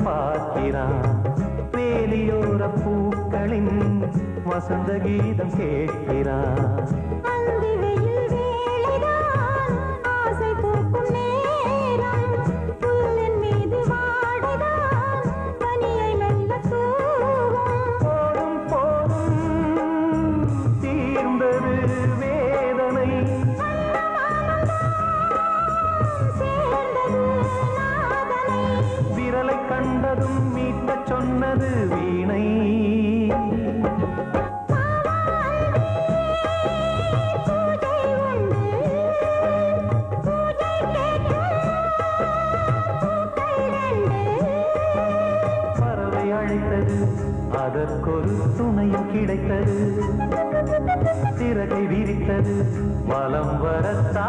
பார்க்கிறான். வேலியோர பூக்களின் வசந்த கீதம் கேட்கிறான். கண்டதும் மீட்ட சொன்னது வீணை. பறவை அழைத்தது, அதற்கொரு துணையும் கிடைத்தது. சிறகை விரித்தது, வலம் வரத்தா.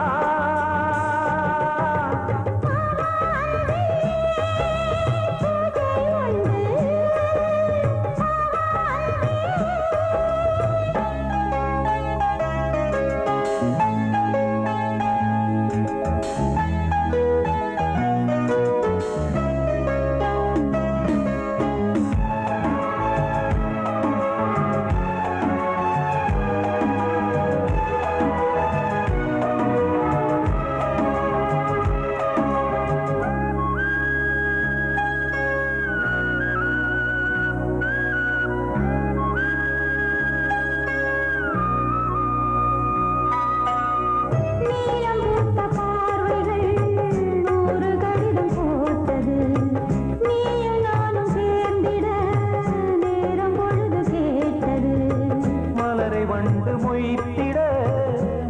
வண்டு மொய்த்திட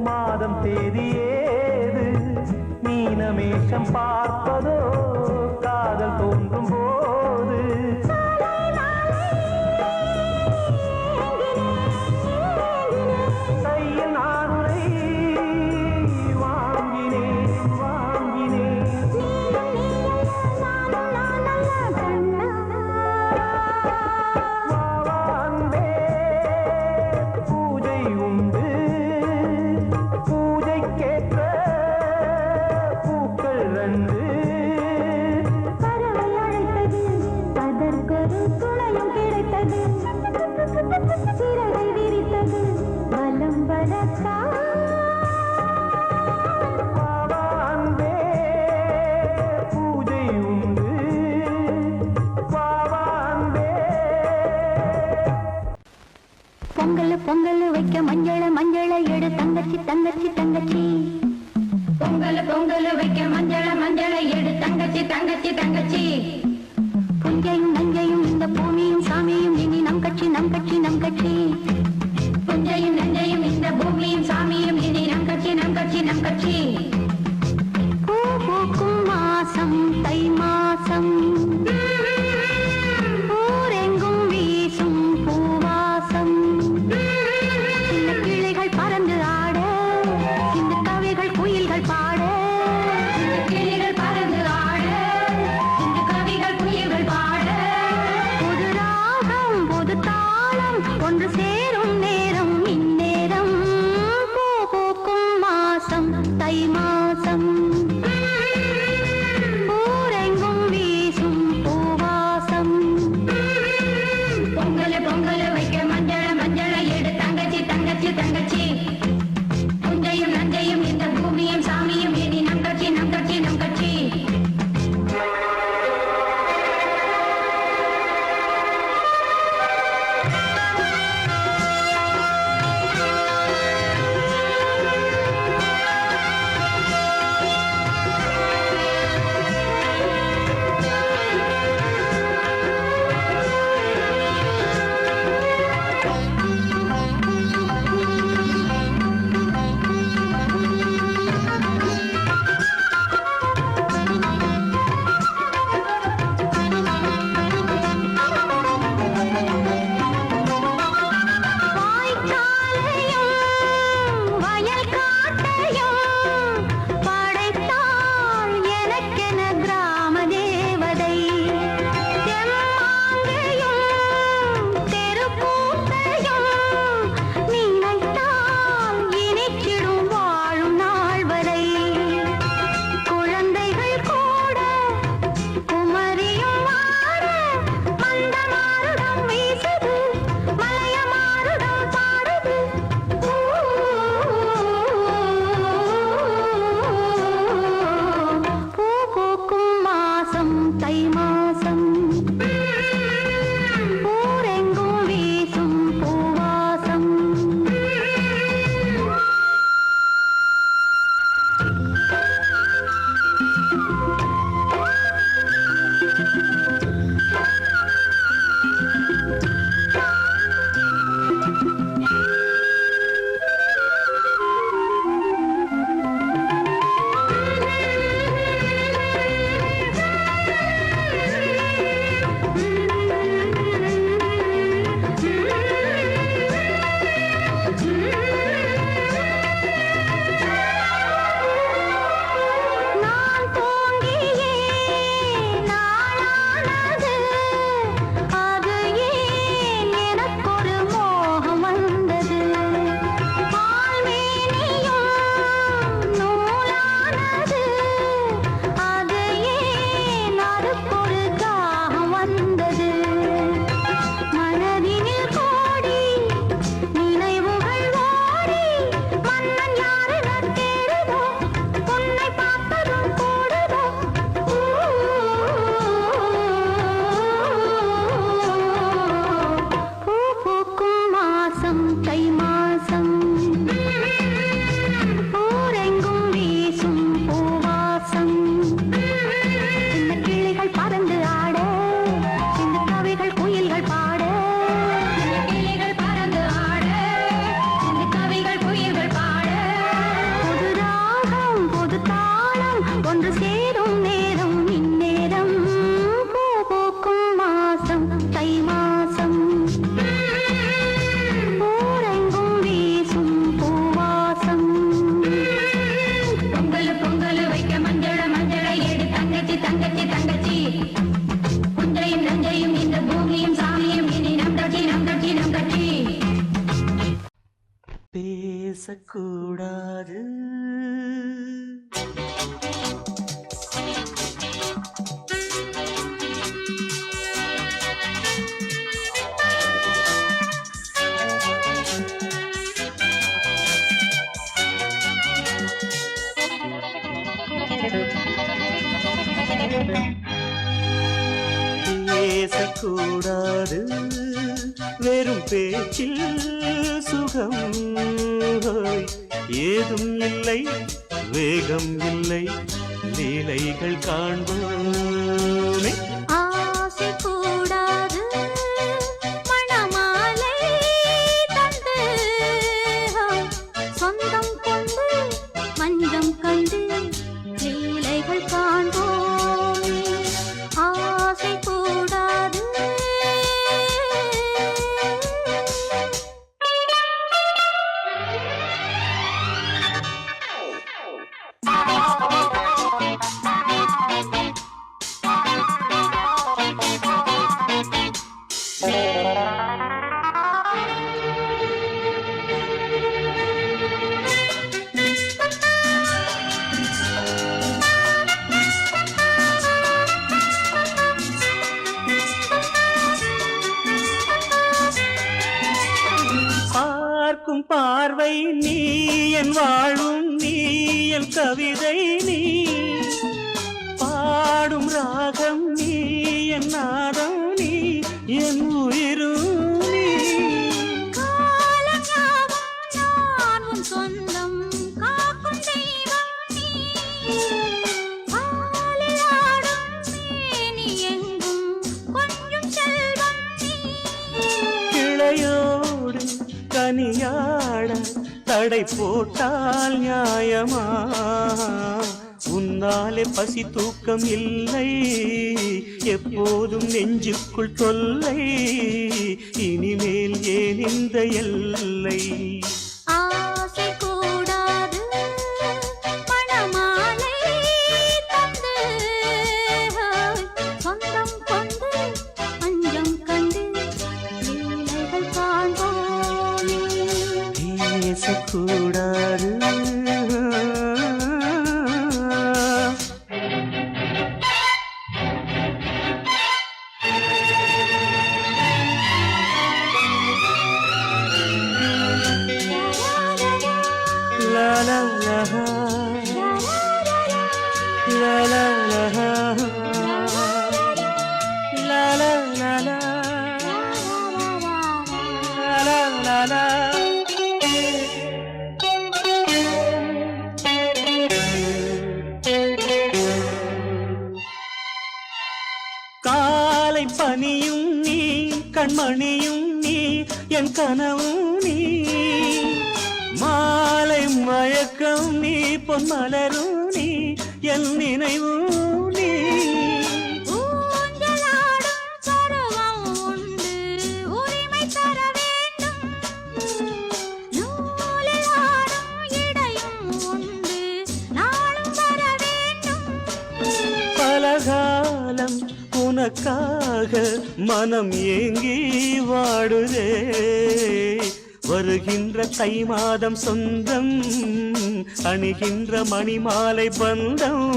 மாதம் தேதியேது. மீனமேஷம் பார்ப்பதோ காதல் தோன்றும் போது. கையில் நானுரை வாங்கினேன் வாங்கினேன். சிறகை விரித்தது, வலம் வரத்தா. பாவான்பே பூஜை உண்டு, பாவான்பே. பொங்கல் பொங்கல் வைக்க மஞ்சள மஞ்சள எடு தங்கச்சி தங்கச்சி தங்கச்சி. பொங்கல் பொங்கல் வைக்க மஞ்சள மஞ்சள எடு தங்கச்சி தங்கச்சி தங்கச்சி. புஞ்சையும் நஞ்சையும் இந்த பூமியும் சாமியும் இனி நம் கட்சி நம் கட்சி நம் கட்சி. புஞ்சையும் நஞ்சையும் இந்த பூமியும் சாமியும் இனி நம் கட்சி நம் கட்சி நம் கட்சி. பூ பூக்கும் மாசம் தை மாசம், ஊரெங்கும் வீசும் பூவாசம். சின்ன கிளைகள் பறந்து ஆட, சின்ன கவிகள் குயில்கள் பாட. கிளிகள் பறந்து ஆட, சின்ன கவிகள் குயில்கள் பாட. புது ராகம் புது தாளம் ஒன்று சேர பேசக்கூடாது. பேசக்கூடாது வெறும் பேச்சில் சுகம் ஏதும் இல்லை வேகம் இல்லை லீலைகள் காண்போமே. ஆசை கூடாது மணமாலை தந்து சொந்தம் கொண்டு மஞ்சம் கண்டு லீலைகள் காண்போமே. ஆசை கூடாது பார்க்கும் பார்வை நீ என் வாழும் நீ என் கவிதை நீ பாடும் ராகம் நீ என் நாதம் நீ என் உயிரும் நீ. காலஞாபம் நான் உன் சொந்தம் காக்கும் தெய்வம் நீ. பாலில் ஆடும் மேனி எங்கும் கொஞ்சம் செல்வம் நீ. கிளையோடு கனியாட தடை போட்டால் நியாயமா? உன்னாலே பசி தூக்கம் இல்லை எப்போதும் நெஞ்சுக்குள் தொல்லை இனிமேல் ஏன் இந்த எல்லை? ஆசை கூடாது மணமாலை தந்து சொந்தம் கொண்டு மஞ்சம் கண்டு லீலைகள் காண்போமே. பேசக்கூடாது. La la la la la la la la la la la la la. காலை பனியும் நீ கண்மணியும் நீ என் கனவும் நீ மாலை மயக்கம் நீ பொன்மலரும் நீ என் நினைவும் நீ. ஊஞ்சலாடும் பருவம் உண்டு உரிமை தர வேண்டும். நூலில் ஆடும் இடையும் உண்டு நாளும் வர வேண்டும். பலகாலம் உனக்காக மனம் ஏங்கி வாடுதே வருகின்ற தை மாதம் சொந்தம் அணிகின்ற மணிமாலை பந்தம்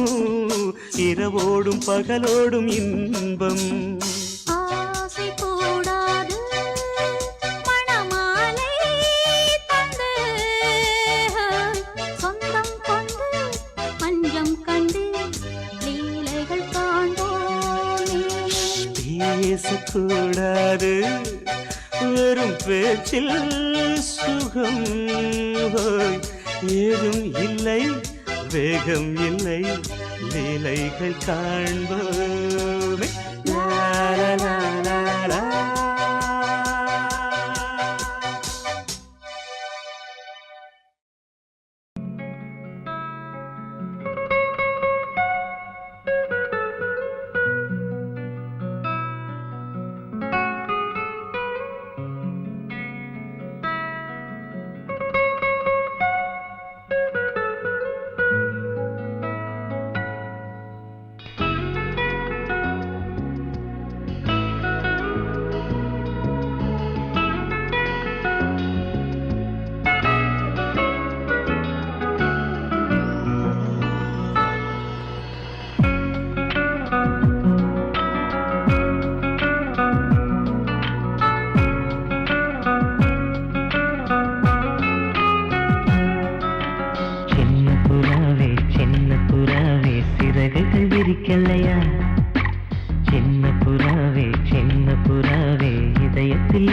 இரவோடும் பகலோடும் இன்பம். ஆசை கூடாது மணமாலை தந்து சொந்தம் கொண்டு மஞ்சம் கண்டு லீலைகள் காண்போமே. பேசக்கூடாது வெறும் பேச்சில் சுகம் ஏதும் இல்லை வேகம் இல்லை லீலைகள் காண்போமே. லா லா லா லா லா.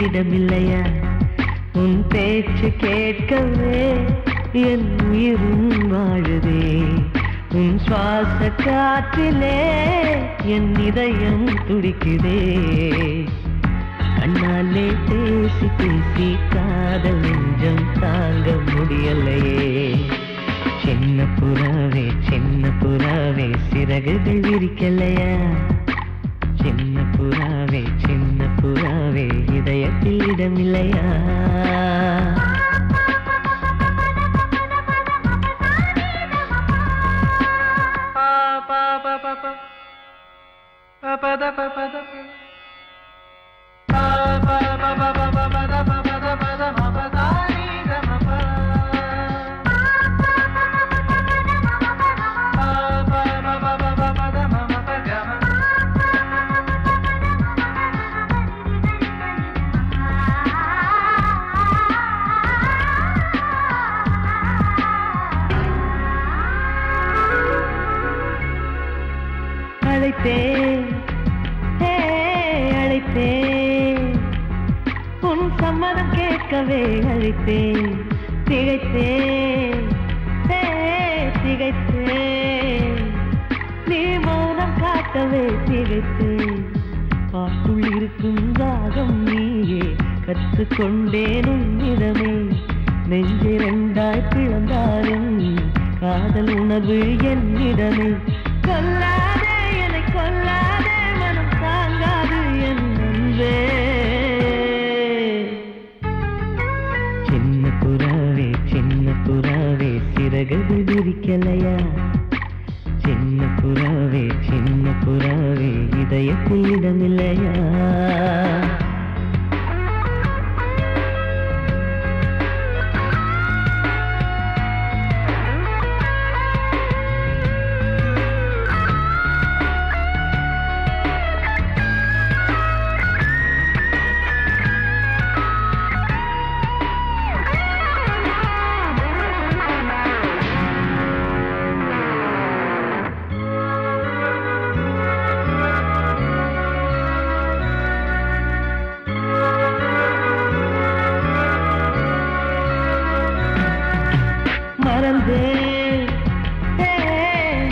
இடமில்லையா உன் பேச்சு கேட்கவே என் உயிரும் வாழுதே உன் சுவாச காற்றிலே என் இதயம் துடிக்குதே கண்ணாலே பேசி பேசி காதல் நெஞ்சம் தாங்க முடியலையே சின்ன புறாவே சிறகுகள் விரிக்கலையா சின்ன புறாவே இதயத்தில் இடமில்லையா அழைத்தேன் உன் சம்மதம் கேட்கவே அழைத்தேன் திகைத்தேன் நீ மௌனம் காட்டவே திகைத்தேன் பாட்டுள் இருக்கும் தாகம் நீயே கற்றுக்கொண்டேன் உன்னிடமே நெஞ்சிரண்டாய் பிளந்தாலும் காதல் உணர்வு என்னிடமே கொல்லாதே என்னை கொல்லாதே மனம் தாங்காது என் அன்பே சின்ன புறாவே சிறகுகள் விரிக்கலையா சின்ன புறாவே இதயத்தில் இடமில்லையா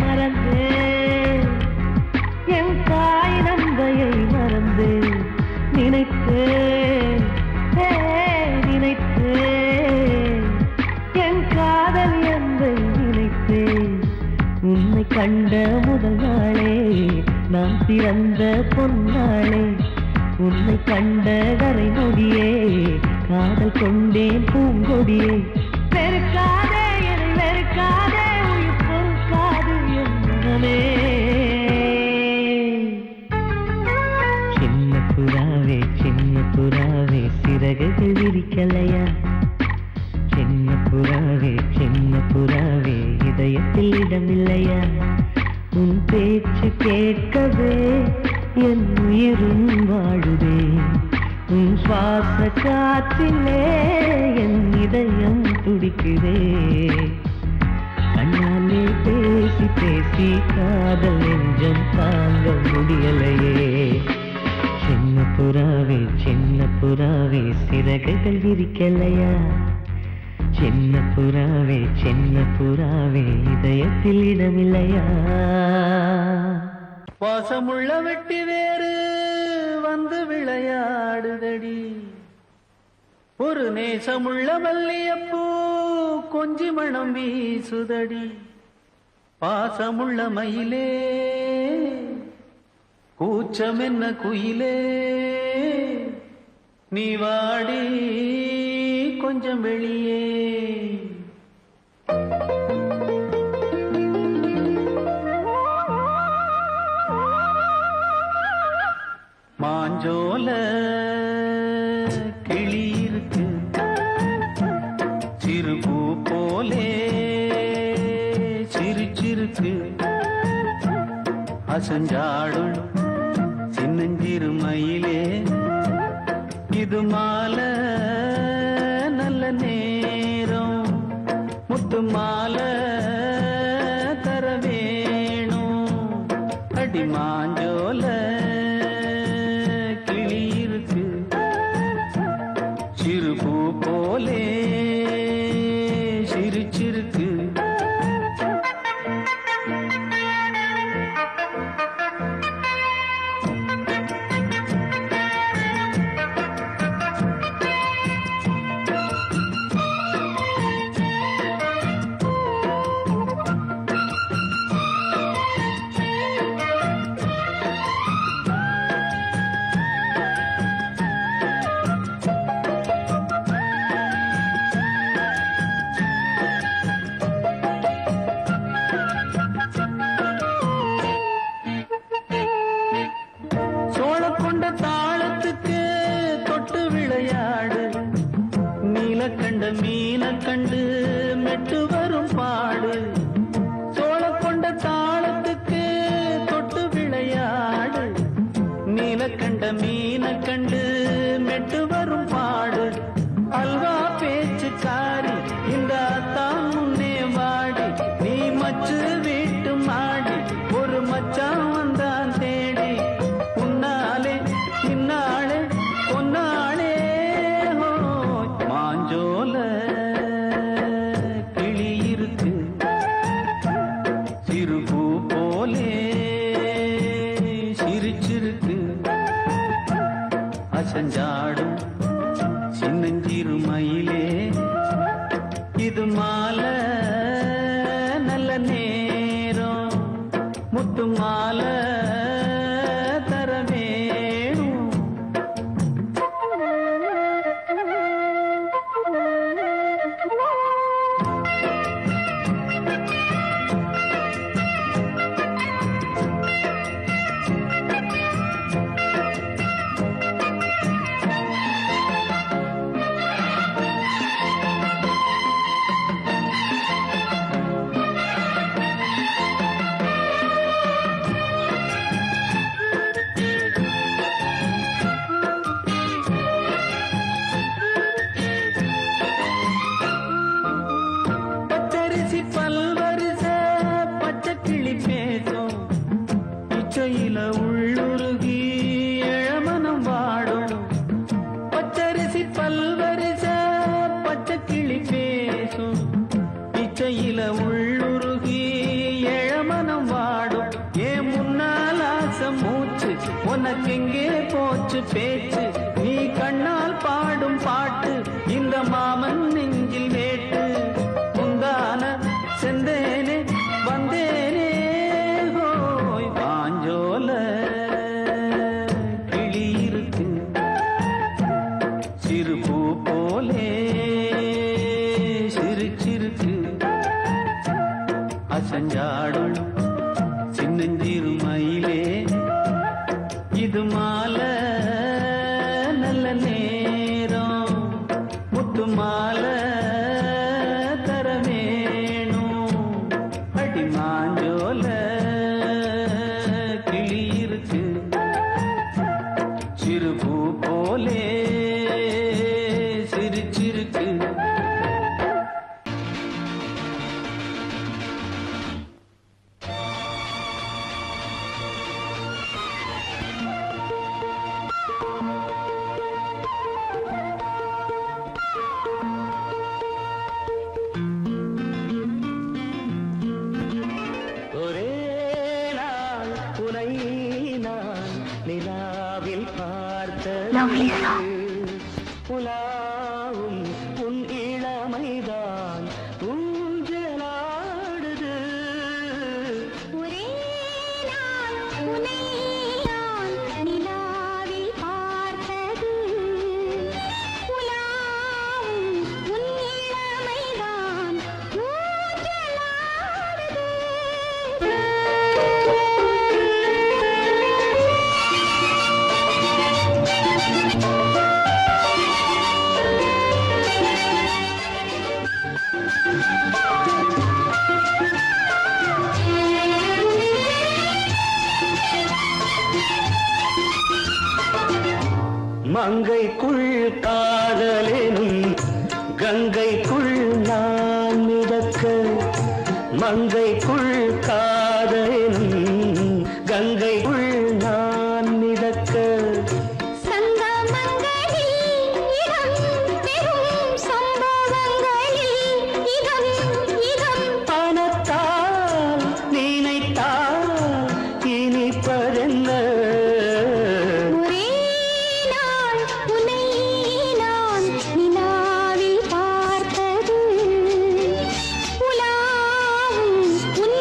மறந்தேன் என் தாய் நந்தையை மறந்தேன் நினைத்தேன் என் காதல் என்பை நினைத்தேன் உன்னை கண்ட முதல் நாளே நான் பிறந்த பொன்னாளே உன்னை கண்ட கரை நொடியே காதல் கொண்டேன் பூங்கொடியே வெறுக்காதே என்னை வெறுக்காதே உயிர் பொறுக்காது என் மனமே சின்ன புறாவே சிறகுகள் விரிக்கலையா சின்ன புறாவே இதயத்தில் இடமில்லையா உன் பேச்சு கேட்கவே என் உயிரும் வாழுதே உன் சுவாச காற்றிலே என் இதயம் துடிக்குதே கண்ணாலே பேசி பேசி காதல் நெஞ்சம் தாங்க முடியலையே சின்ன புறாவே சிறகுகள் விரிக்கலையா சின்ன புறாவே இதயத்தில் இடமில்லையா பாசமுள்ள வெட்டி வேறு வந்து விளையாடுதடி ஒரு நேசமுள்ள மல்லியப்பூ கொஞ்சி மணம் வீசுதடி பாசமுள்ள மயிலே கூச்சம் என்ன குயிலே நீ வாடி கொஞ்சம் வெளியே மாஞ்சோல கிளி இருக்கு சிறுபூ போலே சிரிச்சிருக்கு அசஞ்சாடும் சின்னஞ்சிறு மயிலே இது மாலை நல்ல நேரம் முத்து மாலை தர வேணும் அடி மாஞ்சோல கிளி இருக்கு கண்ட மீனை கண்டு மெட்டு வரும் பாடு சோழ கொண்ட தாளத்துக்கு தொட்டு விளையாடு நீல கண்ட மீனை கண்டு மெட்டு வரும் பாடு அல்வா பேச்சுக்காரி இந்த தான் முன்னே வாடி நீ மச்சு வீட்டு மாடி ஒரு மச்சான் வந்தான் தேடி உன்னாலே இன்னாளே பொன்னாளே மாஞ்சோல கிளி இருக்கு சிறுபூ போலே சிரிச்சிருக்கு அசஞ்சாடும் சின்னஞ்சிறு மயிலே இது மாலை நல்ல நேரம் முத்து மாலை தர வேணும் பச்சரிசி பல்வரிச பச்சை கிளி பேசும் இச்சையில உள்ளுருகி இளமனம் வாடும் பச்சரிசி பல்வரிச பச்சை கிளி பேசும் இச்சையில உள்ளுருகி இளமனம் வாடும் ஏன் முன்னால் ஆசை மூச்சு உனக்கெங்கே போச்சு பேச்சு நீ கண்ணால் பாடும் பாட்டு இந்த மாமன் நெஞ்சில் வேட்டு முந்தான செந்தேனே வந்தேனே ஹோய் பாஞ்சோல கிளி இருக்கு சிறுபூ போலே சிரிச்சிருக்கு அசஞ்சாடும் சின்னஞ்சிறு மயிலே இது மாலை நல்ல நேரம் முத்து மாலை தர வேணும் அடி மாஞ்சோல கிளி இருக்கு சிறுபூ போலே சிரிச்சிருக்கு ஒரே நாள் உனை நான் நிலாவில் Lovely பார்த்தது song. உலாவும் உன் இளமைதான் ஊஞ்சலாடுது ஒரே நாள் உன்னை நான் நிலாவில் பார்த்தது உலாவும் உன் இளமைதான் மங்கைக்குள் காதலெனும் கங்கைக்குள் நான் மிதக்க மங்கைக்குள் காதலெனும் கங்கைக்குள் நான் மிதக்க சங்கமங்களில் இடம் பெறும் சம்பவங்களில் இதம் இதம் பணத்தால் நினைத்தால் இனிப்பதென்ன ஒரே நாள் உன்னை நான் நிலாவில் பார்த்தது உலாவும் உன்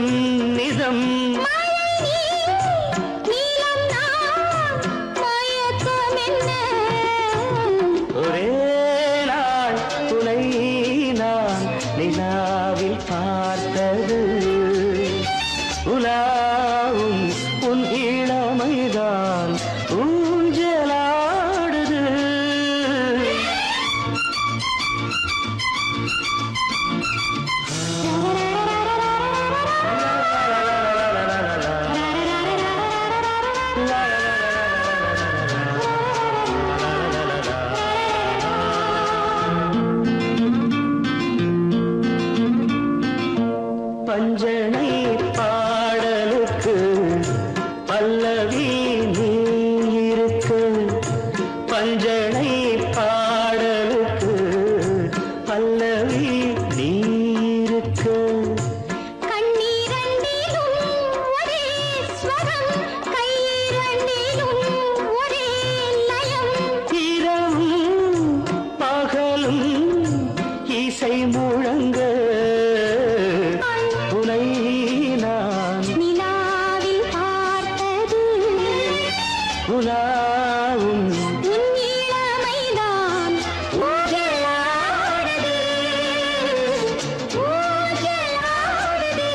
நிதம் நிதம் நீலம் நான் மயக்கம் என்ன ஒரே நாள் துணை நான் நிலாவில் பார்த்தது உலாவும் உன் இளமைதான் ஊஞ்சலாடுது பஞ்சனை பாடலுக்கு பல்லவி நீ இருக்கு பஞ்சனை பாடலுக்கு பல்லவி நீ இருக்கு கண்ணீரண்டிலும் ஒரே ஸ்வரம் கையிரண்டிலும் ஒரே லயம் இரவும் பகலும் இசை முழங்க துணை நான் நிலாவில் பார்த்தது உலாவும் உன் இளமைதான் ஊஞ்சலாடுது ஊஞ்சலாடுது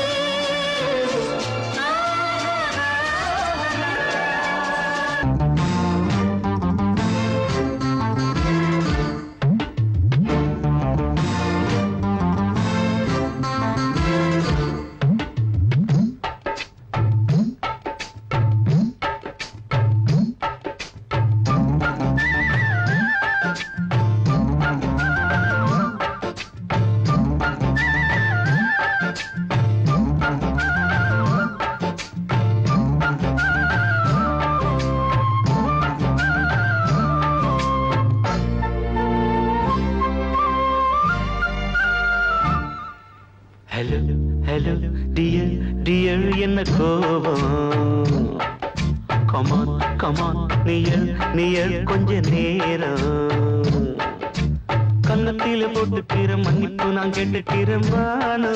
ஹலோ ஹலோ டியர் டியர் என்ன கோபம் கமான் கமான் நியர் நியர் கொஞ்ச நேரம் கன்னத்தில போட்டுக்கிற மன்னிப்பு நான் கேட்டுக்கிறேன் வானு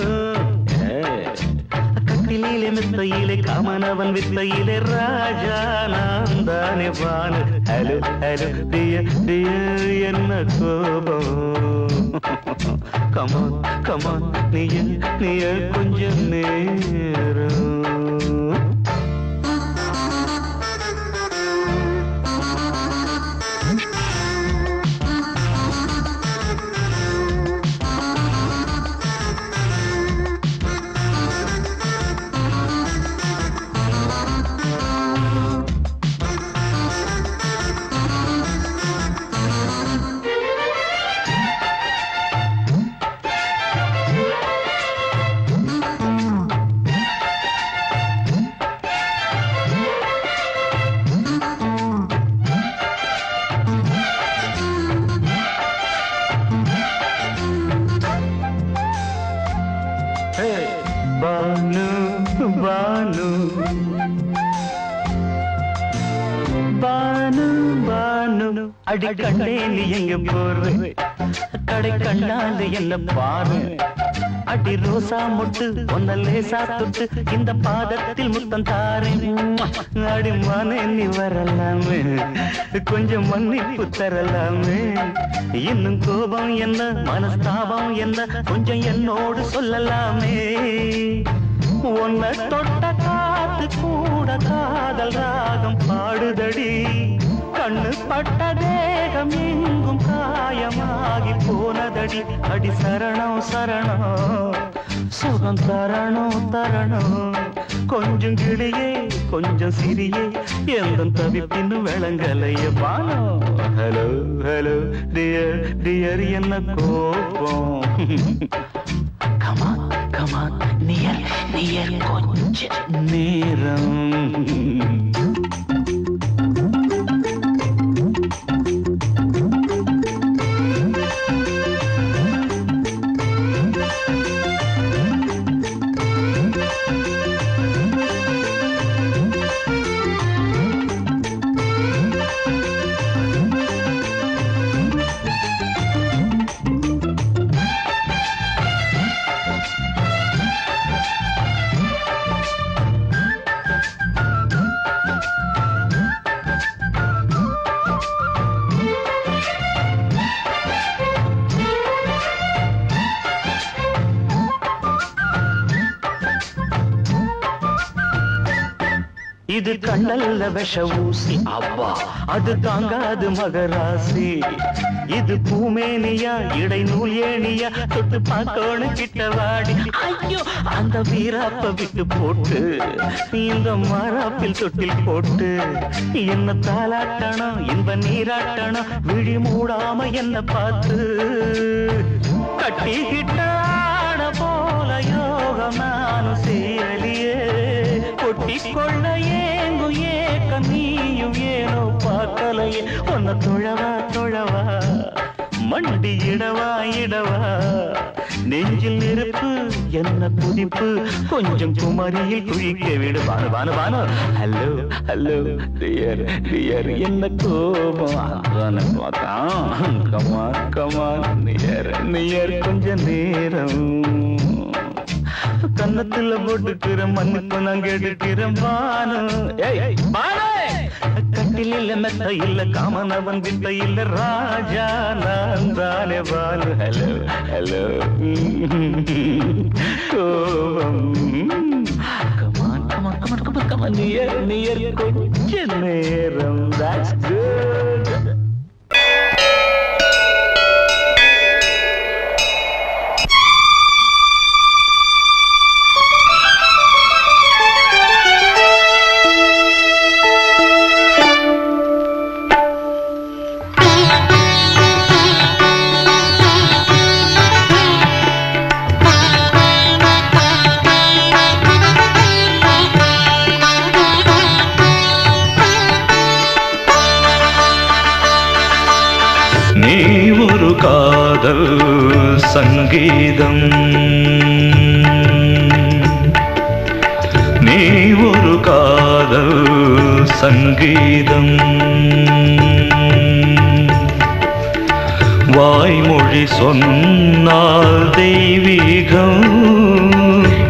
கட்டிலே மெத்தையிலே காமனவன் வித்தையிலே ராஜா நான் தானே வானு ஹலோ ஹலோ டியர் டியர் என்ன கோபம் கமான் கமான் நீய கொஞ்சம் நேரம் பானு பானு பானு பானு அடி கண்டே நீ எங்க போற கடை கண்டால் என்ன பாரு அடி ரோசா முட்டு ஒன்ன லேசா தொட்டு இந்த பாதத்தில் முத்தம் தாரேன் அடி மானே நீ வரலாமே கொஞ்சம் மன்னிப்பு தரலாமே இன்னும் கோபம் என்ன மனஸ்தாபம் என்ன கொஞ்சம் என்னோடு சொல்லலாமே உன்னை தொட்ட காத்து கூட காதல் ராகம் பாடுதடி கண்ணு பட்ட தேகம் எங்கும் காயமாகி போனதடி அடி சரணம் சரணம் சுகம் தரணும் தரணும் கொஞ்சம் கிளியே கொஞ்சம் சிறியே எந்த தவிப்பின்னு விளங்கலைய பானோ ஹலோ ஹலோ டியர் டியர் என்ன கோபம் கமான் கமான் நியர் நியர் கொஞ்ச நேரம் இது கண்ணல்ல விஷ ஊசி அவ்வா அது தாங்காது மகராசி இது பூமேனியா இடைநூல் ஏனியா தொட்டு பார்க்கணும் கிட்ட வாடி ஐயோ அந்த வீராப்ப விட்டு போட்டு இந்த மாறாப்பில் தொட்டில் போட்டு என்ன தாலாட்டணும் இன்ப நீராட்டணும் விழி மூடாம என்ன பார்த்து கட்டிக்கிட்டான போல யோகம் நானும் சேரலியே கொட்டிக்கொள்ள ஏங்கு ஏக்க நீயும் ஏனோ பார்க்கலையே உன்னை தொழவா மண்டி இடவா நெஞ்சில் நெருப்பு என்ன புதிப்பு கொஞ்சம் குமரியில் குழிக்க விடு வானு ஹலோ டியர் என்ன கோபம் கமான் நியர் கொஞ்ச நேரம் கன்னத்துல போட்டுக்கிற மண்ணுக்கு நான் கேட்டுக்கிறேன் கட்டில் இல்ல மெத்த இல்ல காமனவன் வித்த இல்ல ராஜா நான் தானே பாலு ஹலோ கோபம் கமான் நியர் கொஞ்ச நேரம் that's good நீ ஒரு காதல் சங்கீதம் நீ ஒரு காதல் சங்கீதம் வாய்மொழி சொன்னால் தெய்வீகம்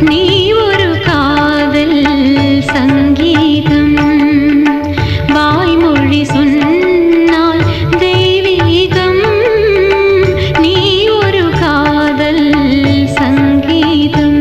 நீ ஒரு காதல் சங்கீதம் வாய்மொழி சொன்னால் தெய்வீகம் நீ ஒரு காதல் சங்கீதம்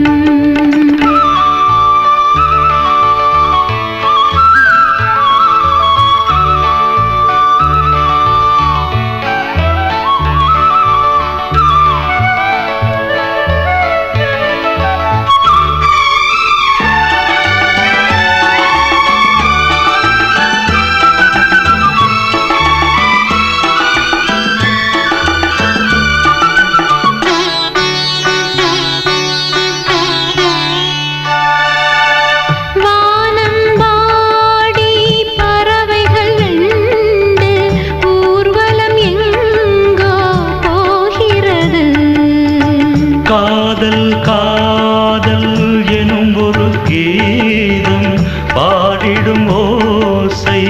காதல் எனும் ஒரு கீதம் பாடிடும் ஓசை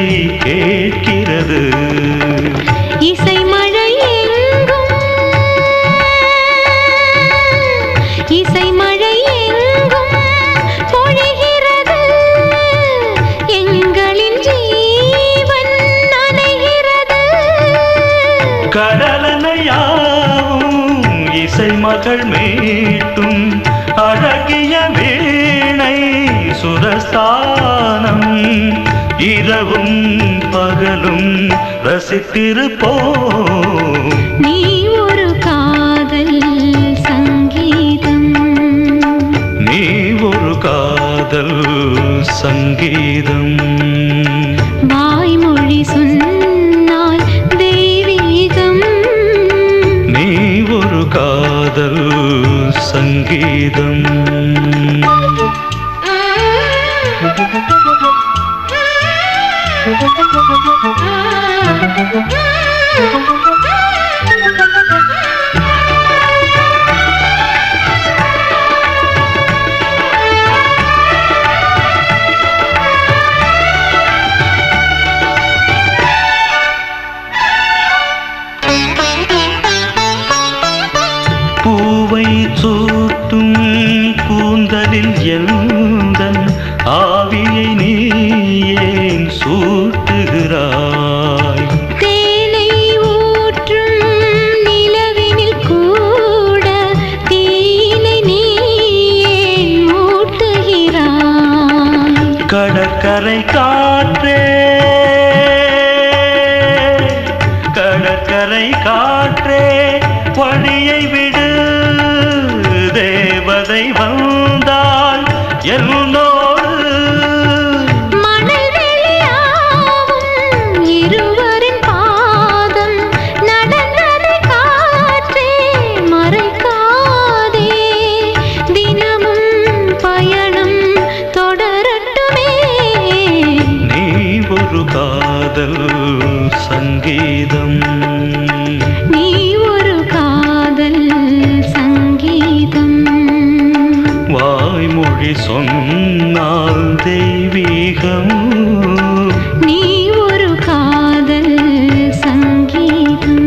கேட்கிறது இசை மழை எங்கும் பொழிகிறது எங்களின் ஜீவன் நனைகிறது கடலனையாவும் இசை மகள் மீட்டும் அழகிய வீணை சுரஸ்தானம் இரவும் பகலும் ரசித்திருப்போம் நீ ஒரு காதல் சங்கீதம் நீ ஒரு காதல் சங்கீதம் வாய்மொழி சொன்னால் தெய்வீகம் நீ ஒரு காதல் சங்கீதம் பூவை சூட்டும் கூந்தலில் எந்தன் ஆவியை நீ ஏன் சூட்டுகிறாய் தேனை ஊற்றும் நிலவினில் கூட தீனை நீ ஏன் மூட்டுகிறாய் கடற்கரை காற்றே கடற்கரை காற்றே வழியை விடு தேவதை வந்தால் என்னோடு மணல் வெளியாகும் இருவரின் பாதம் நடந்ததை காற்றே மறைக்காதே தினமும் பயணம் தொடரட்டுமே நீ ஒரு காதல் சங்கீதம் நீ ஒரு காதல் சங்கீதம் வாய்மொழி சொன்னால் தெய்வீகம் நீ ஒரு காதல் சங்கீதம்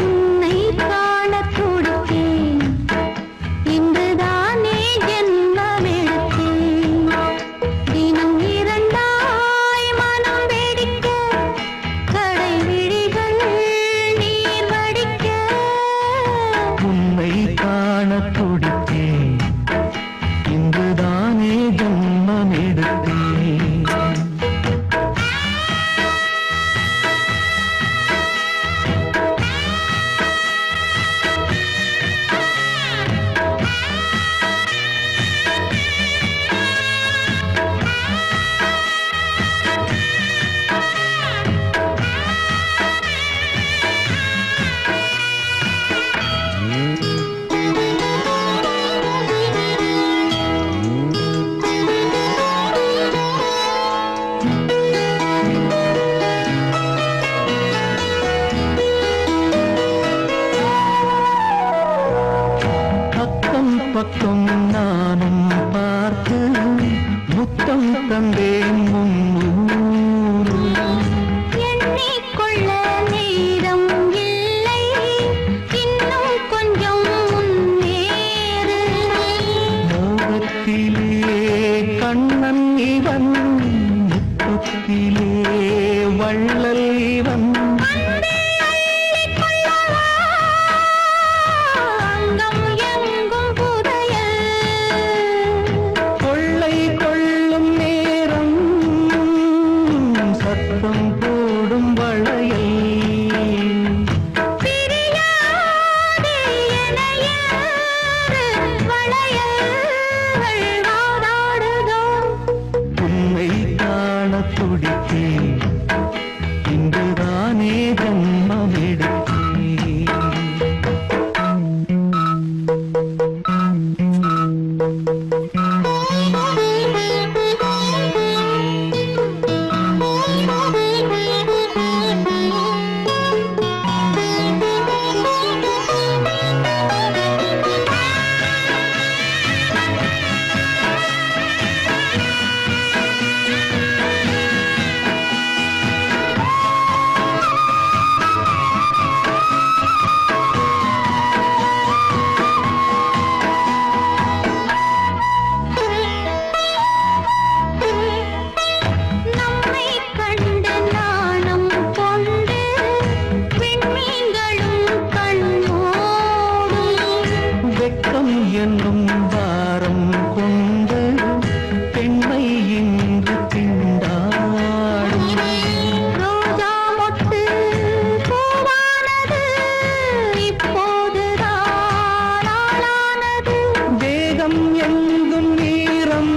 உன்னை காணத் துடித்தேன் இன்றுதானே ஜென்மமெடுத்தேன் தினம் இரண்டாய் மனம் வெடிக்க கடை விழிகள் நீர் வடிக்க உன்னை காண துடித்தேன் இன்றுதானே ஜன்மம் எடுத்தேன் பக்கம் பக்கம் நானும் பார்த்து முத்தம் தந்தேன் முன்னூறு எண்ணிக்கொள்ள நேரம் இல்லை இன்னும் கொஞ்சம் முன்னேறு மோகத்திலே கண்ணன் இவன் முத்தத்திலே வள்ளல் இவன் அங்கம் எங்கும் புதையல் கொள்ளை கொள்ளும் நேரம் சத்தம் போடும் வளையல் பிரியாதே என யாரு வளையல்கள் வாதாடுதோ உன்னை காண துடித்தேன் இன்றுதானே ஜன்மம் எடுத்தேன் நம்மை கண்டு நாணம் கொண்டு விண்மீன்களும் கண்ணோடும் வெட்கம் என்னும் வாரம் கொண்டு பெண்மை இன்று திண்டாடும் ரோஜா மொட்டு பூவானது இப்போதுதான் ஆளானது வேகம் எங்கும் நீரம்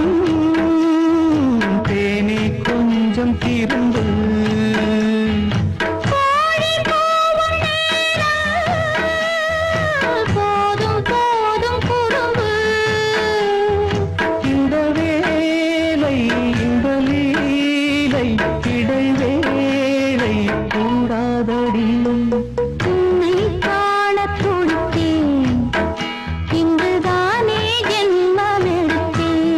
தேனி கொஞ்சம் திரும்பு கோழி கூவும் நேரம் போதும் போதும் குறும்பு இந்த வேலை இந்த லீலை இடைவேளை கூடாதடியும் உன்னை காணத் துடித்தேன் இன்றுதானே ஜென்மமெடுத்தேன்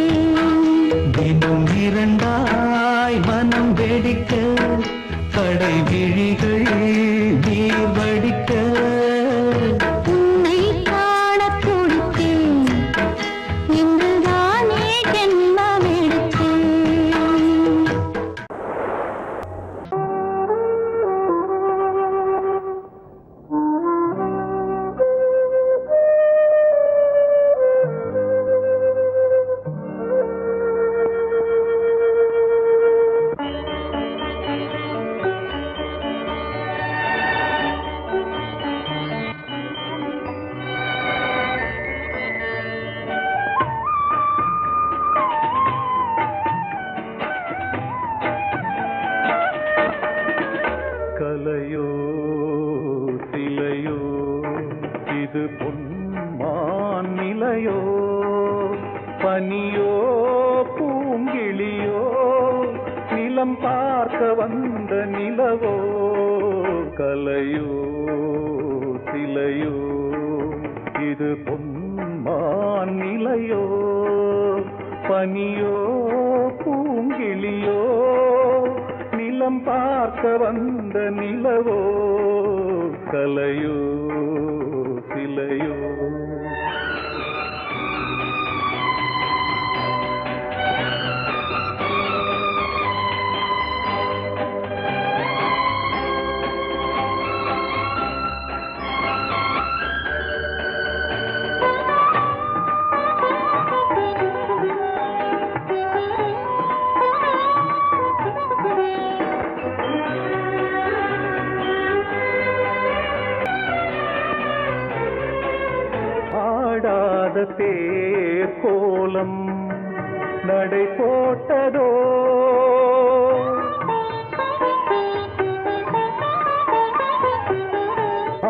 தினம் இரண்டாய் மனம் வெடிக்க கடை விழிகள் நீர் வடிக்க உன்னை காணத் துடித்தேன் இன்றுதானே ஜென்மமெடுத்தேன் இது பொன்மான் நிலையோ பனியோ பூங்கிளியோ நிலம் பார்க்க வந்த நிலவோ கலையோ சிலையோ இது பொன்மான் நிலையோ பனியோ பூங்கிளியோ நிலம் பார்க்க வந்த நிலவோ கலையோ சிலையோ ஆடாத தேர் கோலம் நடை போட்டதோ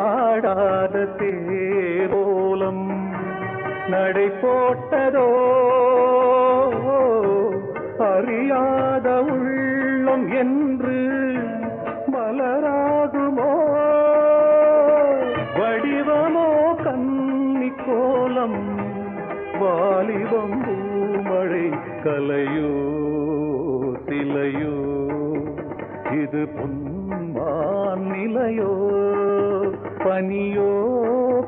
ஆடாத தேர் கோலம் நடை போட்டதோ அறியாத உள்ளம் என்று மலராகுமோ வடிவமோ கன்னி கோலம் வாலிபம் பூமழை கலையோ சிலையோ இது பொன்மான் நிலையோ பனியோ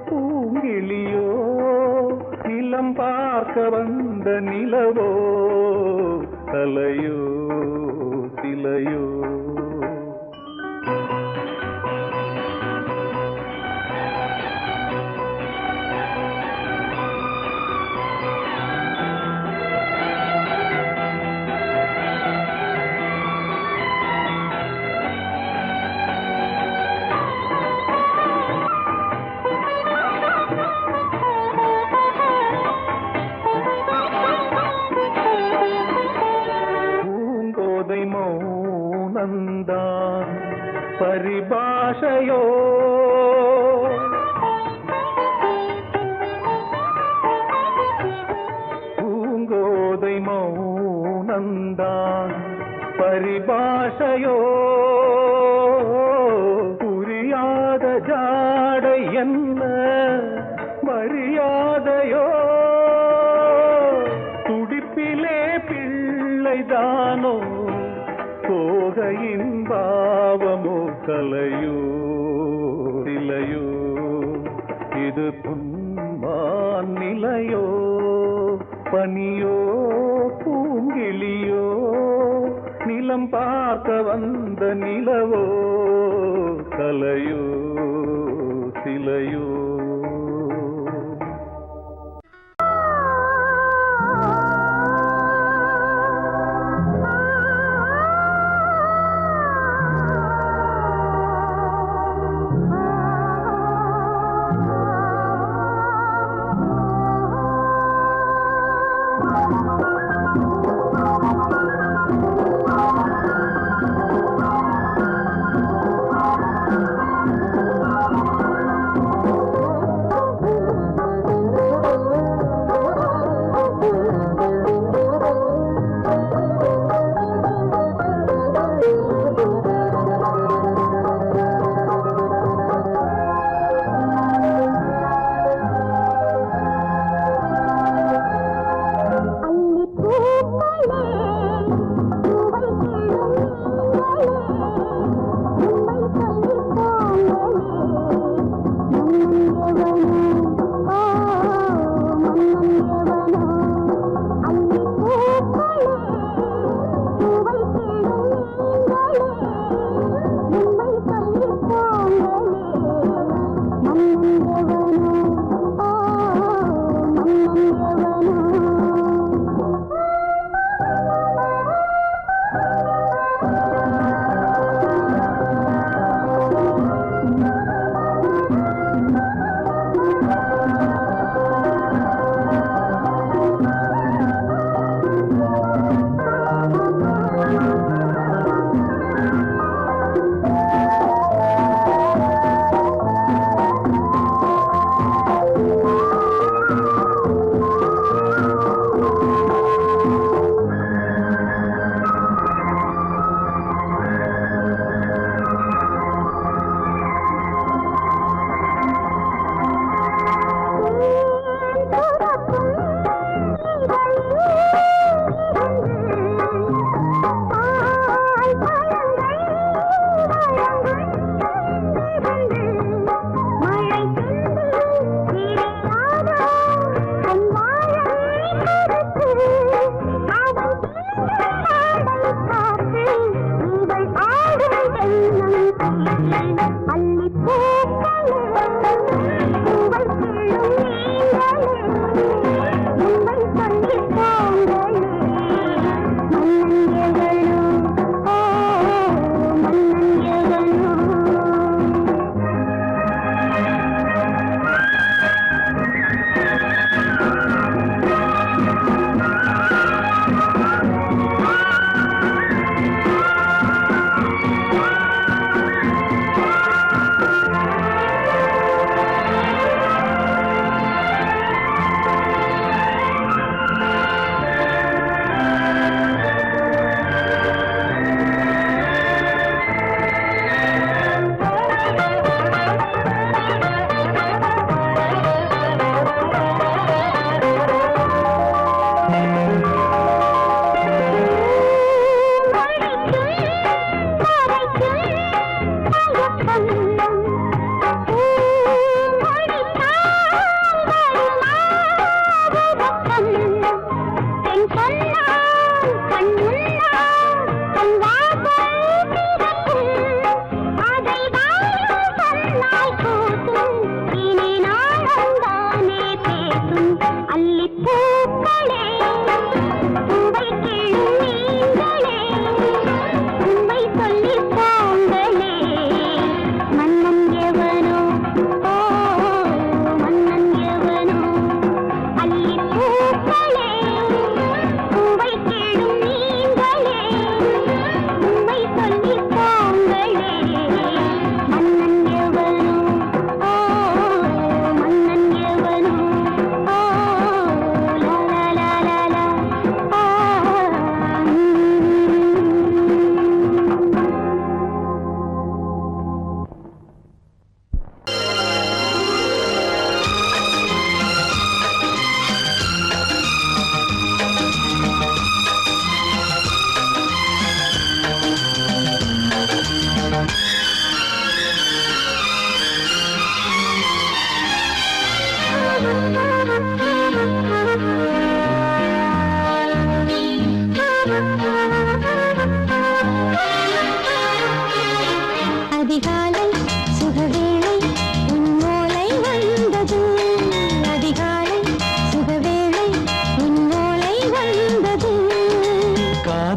பூங்கிளியோ நிலம் பார்க்க வந்த நிலவோ கலையோ சிலையோ மௌனந்தான் பரிபாஷையோ பூங்கோதை மௌனந்தான் பரிபாஷையோ புரியாத ஜாடை என்ன மரியாதையோ துடிப்பிலே பிள்ளைதானோ போகையின் பாவமோ கலையோ சிலையோ இது பொன்மான் நிலையோ பனியோ பூங்கிளியோ நிலம் பார்க்க வந்த நிலவோ கலையோ சிலையோ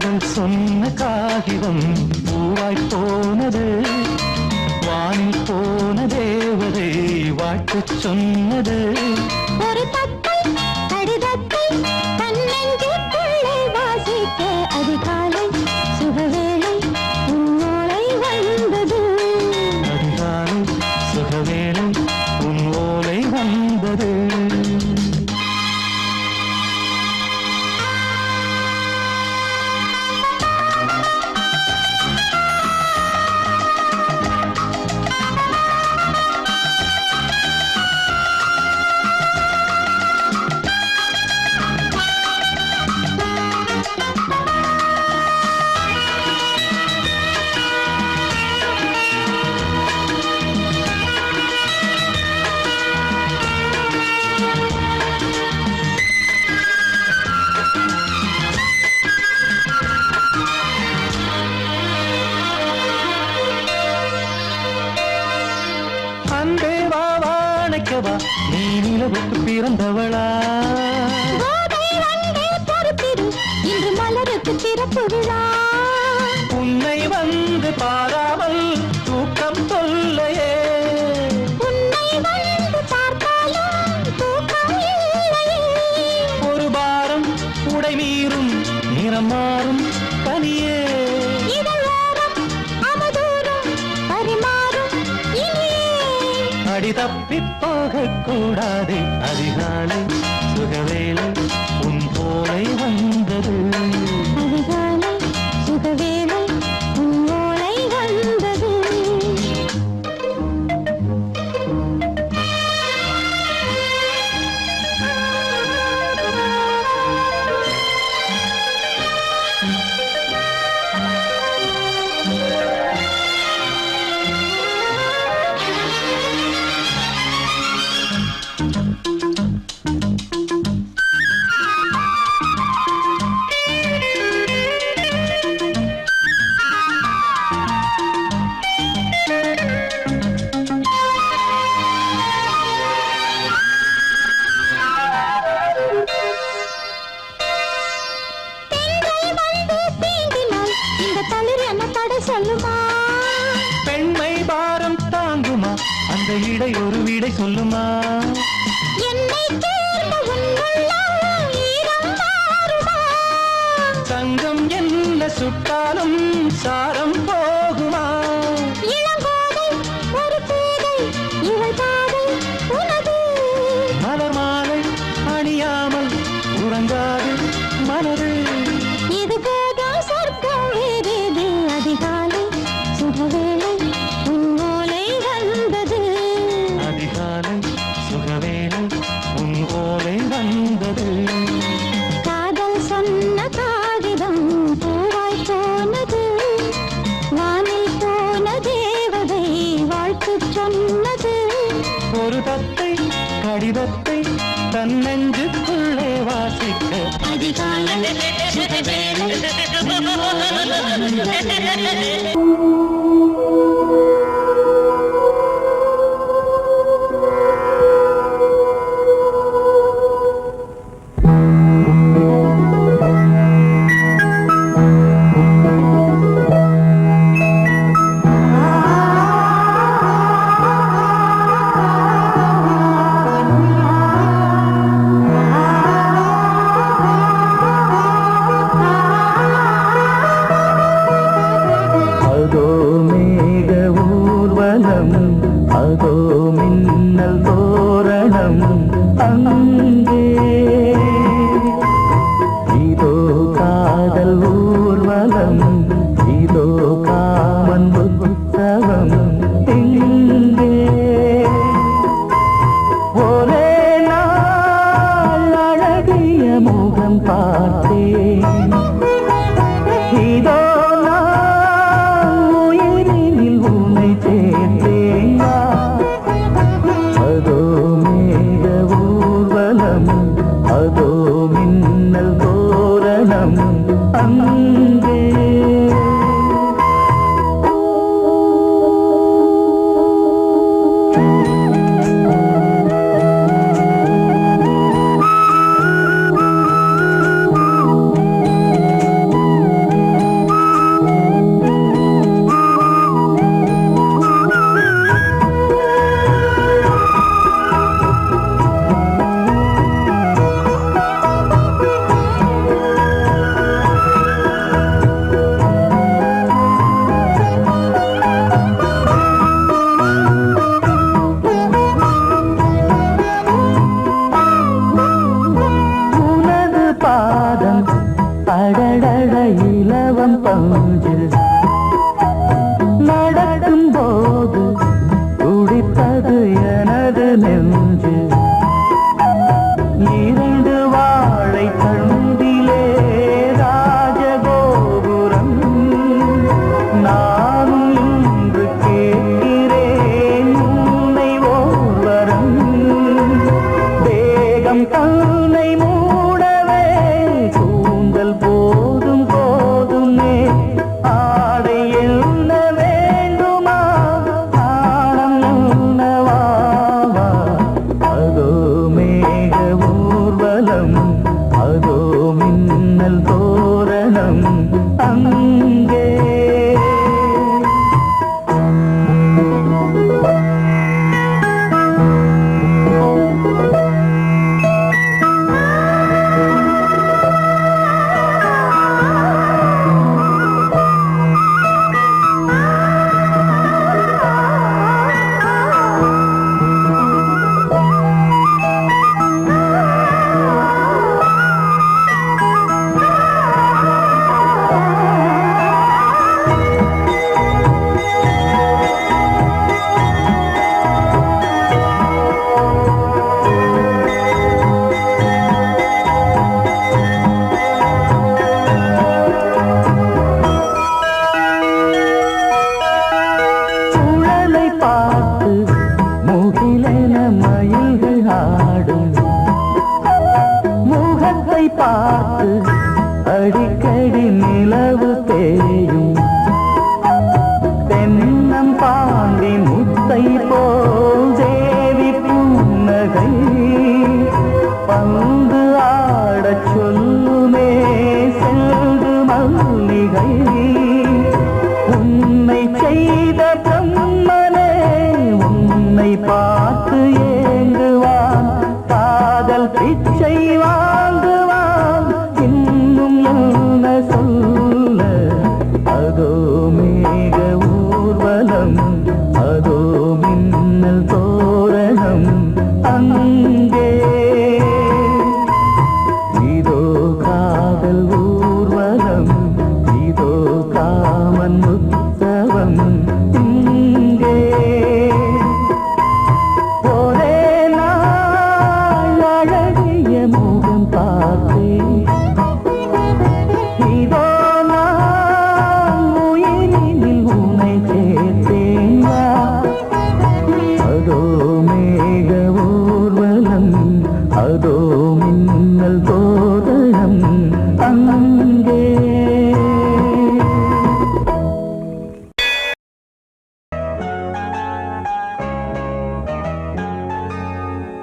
காதல் சொன்ன காகிதம் பூவாய் போனது, வானில் போன தேவதை வாழ்த்துச் சொன்னது. ஒரு தத்தை கடிதத்தை தன்னெஞ்சுக்குள்ளே வாசிக்க அதிகாலை சுகவேளை உன்னோலை வந்தது. அதிகாலை சுகவேளை உன் ஓலை வந்தது. அன்பே வா வாழைக்கவா, நீ நிலவுக்கு பிறந்தவளா? கோதை வந்தே பொறுத்திரு, இன்று மலருக்கு திறப்பு விழா. உன்னை வந்து பாராமல் தூக்கம் தொல்லையே. உன்னை வந்து பார்த்தாலும் தூக்கம் இல்லையே. ஒரு பாரம் உடை மீறும் நிறம் மாறும் பனியே. இதழோரம் அமுதூரம் பரிமாறும் இனியே. அடி தப்பிப் போகக் கூடாது, அதிகாலை சுகவேளை உன் போலை வந்தது. அதிகாலை சுகவேளை உன்னோலை வந்தது. பெண்கள் வந்து தீண்டினால் இந்த தளிர் என்ன தடை சொல்லுமா? பெண்மை பாரம் தாங்குமா, அந்த இடை ஒரு விடை சொல்லுமா? என்னை தேர்ந்த உன்னுள்ளம் ஈரம் மாறுமா? தங்கம் என்ன சுட்டாலும் சாரம் போகுமா? இளங்கோதை ஒரு பேதை இவள் பாதை உனது. மலர் மாலை அணியாமல் உறங்காது மனது. இது போதும் சொர்க்கம் வேறேது. அதிகாலை சுகவேளை உன்னோலை வந்தது. அதிகாலை சுகவேளை உன் ஓலை வந்தது. காதல் சொன்ன காகிதம் பூவாய் போனது, வானில் போன தேவதை வாழ்த்துச் சொன்னது. ஒரு தத்தை கடிதத்தை தன்னெஞ்சுக்குள்ளே வாசிக்க அதிகாலை சுகவேளை உன்னோலை வந்தது. அதோ மேக ஊர்வலம், அதோ மின்னல் தோரணம் அங்கே. இதோ காதல் ஊர்வலம், இதோ காமன் உற்சவம் இங்கே. ஒரே நாள் அழகிய முகம் பார்த்தேன். இதோ உயிரினில் உன்னை சேர்த்தேன். அதோ மேக ஊர்வலம், அதோ மின்னல் தோரணம் அங்கே. இலவம் பஞ்சு நடக்கும் போது துடிப்பது எனது நெஞ்சு இரண்டு வாழை தண்டிலே ராஜகோபுரம் நானும் இன்று கேட்கிறேன் உன்னை ஓர்வரம் தேகம் தன்னை மூடவே கூந்தல் போதும் போதுமே ஆடை என்ன வேண்டுமா ஆடம் என்னவாவா அதோ மேக ஊர்வலம் அதோ மின்னல் தோரணம் அங்கே சுழலை பார்த்து முகிலென மயில்கள் ஆடும் முகத்தை பார்த்து அடிக்கடி நிலவு தேயும் தென்னம் பாண்டி முத்தை போல் தேவி புன்னகை பந்து ஆடச் சொல்லுமே செல்து மல்லிகை உன்னை செய்த பிரம்மனே உன்னை பார்த்து ஏங்குவான் காதல் பிச்சை வாங்குவான் இன்னும் என்ன சொல்ல அதோ மேக ஊர்வலம் அதோ மின்னல் தோரணம் அங்கே இதோ காதல் ஊர்வலம் இதோ காமன் உற்சவம் இங்கே ஒரே நாள் அழகிய முகம் பார்த்தேன் இதோ நான் உயிரினில் உன்னை சேர்த்தேன் வா. அதோ மேக ஊர்வலம் அதோ மின்னல் தோ